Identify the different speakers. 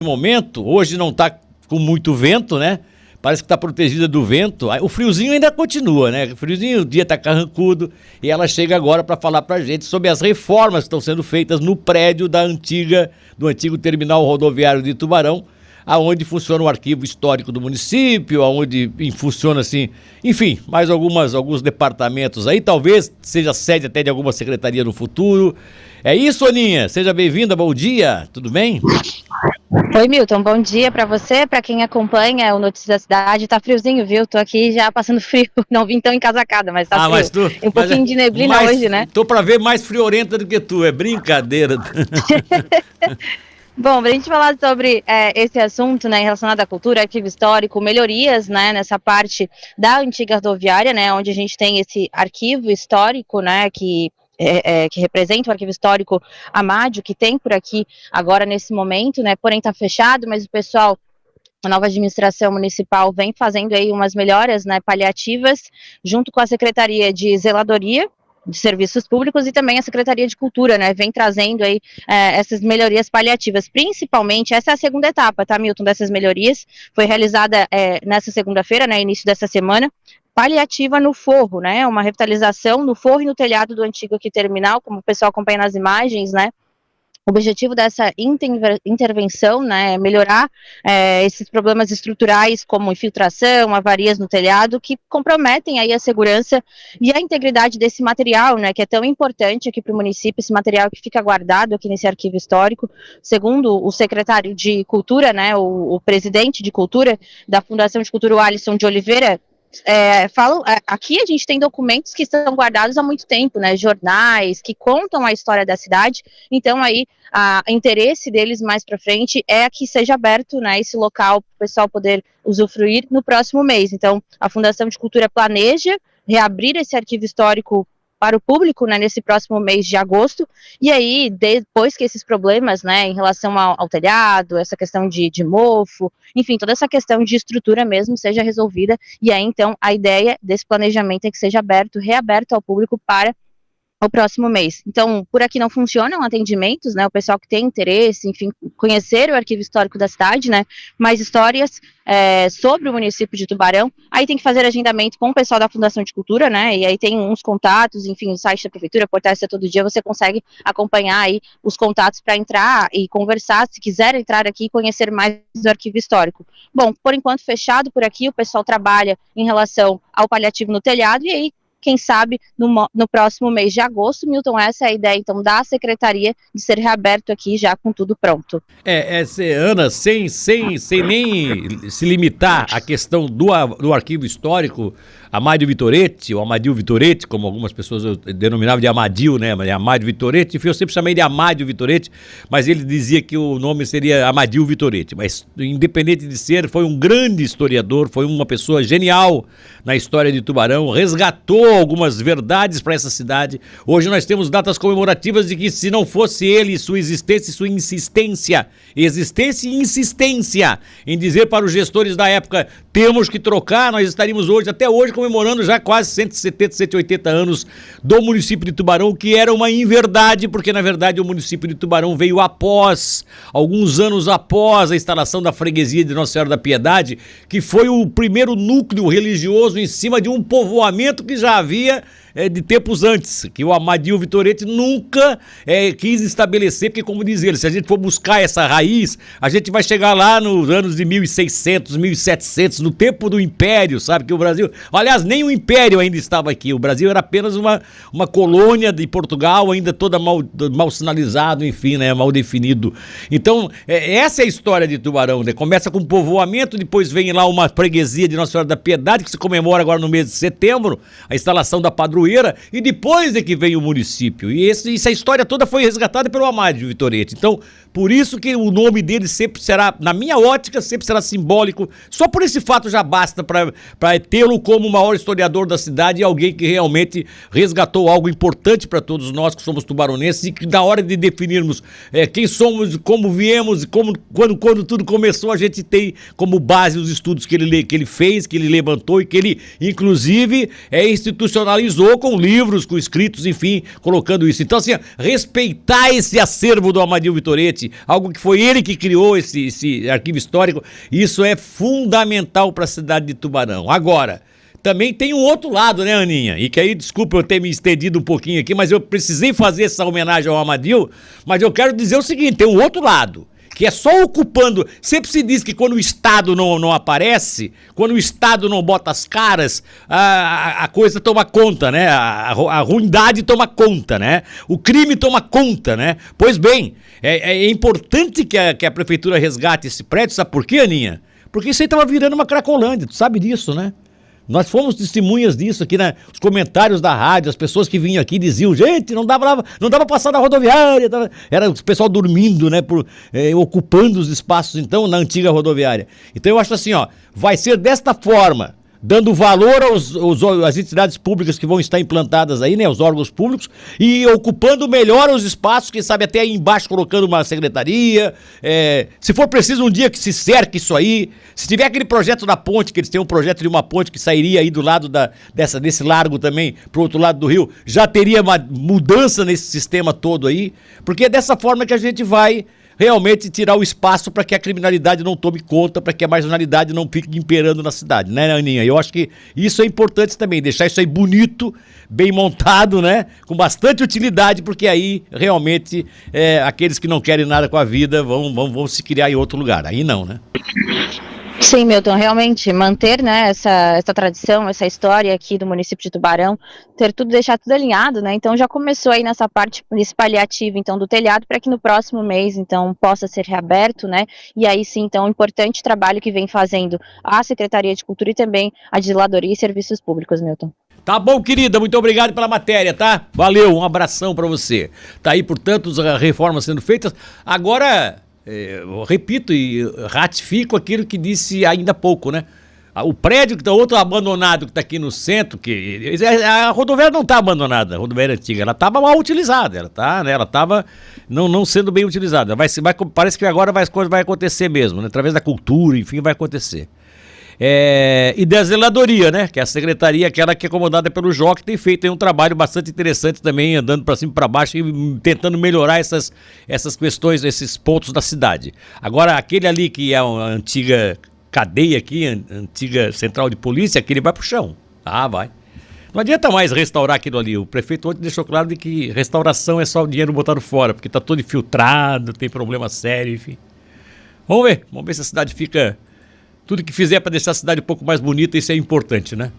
Speaker 1: Momento, hoje não tá com muito vento, né? Parece que tá protegida do vento. O friozinho ainda continua, né? O friozinho, o dia tá carrancudo e ela chega agora para falar pra gente sobre as reformas que estão sendo feitas no prédio do antigo terminal rodoviário de Tubarão, aonde funciona o arquivo histórico do município, aonde funciona assim, enfim, mais alguns departamentos aí, talvez seja sede até de alguma secretaria no futuro. É isso, Aninha? Seja bem-vinda, bom dia, tudo bem?
Speaker 2: Oi, Milton, bom dia para você, para quem acompanha o Notícias da Cidade. Tá friozinho, viu? Tô aqui já passando frio, não vim tão encasacada, mas tá frio.
Speaker 1: Mas tu,
Speaker 2: E um pouquinho de neblina hoje, né?
Speaker 1: Tô pra ver mais friorenta do que tu, é brincadeira.
Speaker 2: Bom, pra gente falar sobre esse assunto, né, relacionado à cultura, arquivo histórico, melhorias, né, nessa parte da antiga rodoviária, né, onde a gente tem esse arquivo histórico, né, que representa o arquivo histórico Amádio, que tem por aqui agora nesse momento, né, porém está fechado, mas o pessoal, a nova administração municipal vem fazendo aí umas melhoras, né, paliativas, junto com a Secretaria de Zeladoria de Serviços Públicos e também a Secretaria de Cultura, né, vem trazendo aí essas melhorias paliativas, principalmente, essa é a segunda etapa, tá, Milton, dessas melhorias, foi realizada nessa segunda-feira, né, início dessa semana, paliativa no forro, né, uma revitalização no forro e no telhado do antigo aqui terminal, como o pessoal acompanha nas imagens, né. O objetivo dessa intervenção, né, é melhorar esses problemas estruturais como infiltração, avarias no telhado, que comprometem aí a segurança e a integridade desse material, né, que é tão importante aqui para o município, esse material que fica guardado aqui nesse arquivo histórico. Segundo o secretário de Cultura, né, o presidente de Cultura da Fundação de Cultura, o Alisson de Oliveira, aqui a gente tem documentos que estão guardados há muito tempo, né, jornais que contam a história da cidade, então aí o interesse deles mais para frente é que seja aberto, né, esse local para o pessoal poder usufruir no próximo mês. Então a Fundação de Cultura planeja reabrir esse arquivo histórico para o público, né, nesse próximo mês de agosto, e aí, depois que esses problemas, né, em relação ao telhado, essa questão de mofo, enfim, toda essa questão de estrutura mesmo seja resolvida, e aí, então, a ideia desse planejamento é que seja reaberto ao público para o próximo mês. Então, por aqui não funcionam atendimentos, né, o pessoal que tem interesse, enfim, conhecer o arquivo histórico da cidade, né, mais histórias sobre o município de Tubarão, aí tem que fazer agendamento com o pessoal da Fundação de Cultura, né, e aí tem uns contatos, enfim, o site da prefeitura, portal todo dia, você consegue acompanhar aí os contatos para entrar e conversar, se quiser entrar aqui e conhecer mais do arquivo histórico. Bom, por enquanto fechado por aqui, o pessoal trabalha em relação ao paliativo no telhado, e aí quem sabe no próximo mês de agosto, Milton, essa é a ideia, então, da Secretaria de ser reaberto aqui já com tudo pronto.
Speaker 1: Ana, sem nem se limitar à questão do arquivo histórico, Amádio Vittoretti, ou Amadil Vittoretti, como algumas pessoas denominavam de Amadil, né, mas é Amádio Vittoretti, enfim, eu sempre chamei de Amádio Vittoretti, mas ele dizia que o nome seria Amadil Vittoretti, mas independente de ser, foi um grande historiador, foi uma pessoa genial na história de Tubarão, resgatou algumas verdades para essa cidade. Hoje nós temos datas comemorativas de que se não fosse ele, sua existência e sua insistência em dizer para os gestores da época, temos que trocar, nós estaríamos até hoje comemorando já quase 170, 180 anos do município de Tubarão, que era uma inverdade, porque na verdade o município de Tubarão veio alguns anos após a instalação da freguesia de Nossa Senhora da Piedade, que foi o primeiro núcleo religioso em cima de um povoamento que já havia de tempos antes, que o Amadil Vittoretti nunca quis estabelecer, porque como diz ele, se a gente for buscar essa raiz, a gente vai chegar lá nos anos de 1600, 1700, no tempo do Império, sabe, que o Brasil, aliás, nem o Império ainda estava aqui, o Brasil era apenas uma colônia de Portugal, ainda toda mal sinalizado, enfim, né, mal definido. Então, essa é a história de Tubarão, né, começa com um povoamento, depois vem lá uma freguesia de Nossa Senhora da Piedade, que se comemora agora no mês de setembro, a instalação da padroeira, e depois é que vem o município. E essa história toda foi resgatada pelo Amádio Vittoretti. Então, por isso que o nome dele sempre será, na minha ótica, sempre será simbólico. Só por esse fato já basta para tê-lo como o maior historiador da cidade e alguém que realmente resgatou algo importante para todos nós que somos tubaronenses e que na hora de definirmos quem somos, como viemos, quando tudo começou, a gente tem como base os estudos que ele fez, que ele levantou e que ele, inclusive, institucionalizou criou com livros, com escritos, enfim, colocando isso. Então, assim, respeitar esse acervo do Amadil Vittoretti, algo que foi ele que criou esse arquivo histórico, isso é fundamental para a cidade de Tubarão. Agora, também tem um outro lado, né, Aninha? E que aí, desculpa eu ter me estendido um pouquinho aqui, mas eu precisei fazer essa homenagem ao Amadil, mas eu quero dizer o seguinte, tem um outro lado, que é só ocupando. Sempre se diz que quando o Estado não aparece, quando o Estado não bota as caras, a coisa toma conta, né? A ruindade toma conta, né? O crime toma conta, né? Pois bem, é importante que a prefeitura resgate esse prédio, sabe por quê, Aninha? Porque isso aí estava virando uma Cracolândia, tu sabe disso, né? Nós fomos testemunhas disso aqui, né? Os comentários da rádio, as pessoas que vinham aqui diziam, gente, não dava pra passar na rodoviária. Era o pessoal dormindo, né? Ocupando os espaços, então, na antiga rodoviária. Então eu acho assim, ó, vai ser desta forma, dando valor às entidades públicas que vão estar implantadas aí, né, os órgãos públicos, e ocupando melhor os espaços, quem sabe até aí embaixo colocando uma secretaria, se for preciso um dia que se cerque isso aí, se tiver aquele projeto da ponte, que eles têm um projeto de uma ponte que sairia aí do lado desse largo também, pro outro lado do rio, já teria uma mudança nesse sistema todo aí, porque é dessa forma que a gente vai realmente tirar o espaço para que a criminalidade não tome conta, para que a marginalidade não fique imperando na cidade, né, Aninha? Eu acho que isso é importante também, deixar isso aí bonito, bem montado, né, com bastante utilidade, porque aí realmente aqueles que não querem nada com a vida vão se criar em outro lugar, aí não, né?
Speaker 2: Sim, Milton, realmente manter, né, essa tradição, essa história aqui do município de Tubarão, deixar tudo alinhado, né, então já começou aí nessa parte, nesse paliativo, então, do telhado, para que no próximo mês, então, possa ser reaberto, né, e aí sim, então, um importante trabalho que vem fazendo a Secretaria de Cultura e também a Zeladoria e Serviços Públicos, Milton.
Speaker 1: Tá bom, querida, muito obrigado pela matéria, tá? Valeu, um abração pra você. Tá aí, portanto, as reformas sendo feitas. Agora, eu repito e ratifico aquilo que disse ainda há pouco, né? O prédio que tá outro abandonado que tá aqui no centro, que a rodoviária não tá abandonada, a rodoviária antiga, ela tava mal utilizada, ela tá, né? Ela tava não sendo bem utilizada. Parece que agora as coisas vai acontecer mesmo, né? Através da cultura, enfim, vai acontecer. E da zeladoria, né? Que é a secretaria, aquela que é comandada pelo Jó, que tem feito aí um trabalho bastante interessante também, andando para cima e para baixo e tentando melhorar essas questões, esses pontos da cidade. Agora, aquele ali que é uma antiga cadeia aqui, antiga central de polícia, aquele vai pro chão. Ah, vai. Não adianta mais restaurar aquilo ali. O prefeito ontem deixou claro de que restauração é só o dinheiro botado fora, porque tá todo infiltrado, tem problema sério, enfim. Vamos ver se a cidade fica... Tudo que fizer para deixar a cidade um pouco mais bonita, isso é importante, né?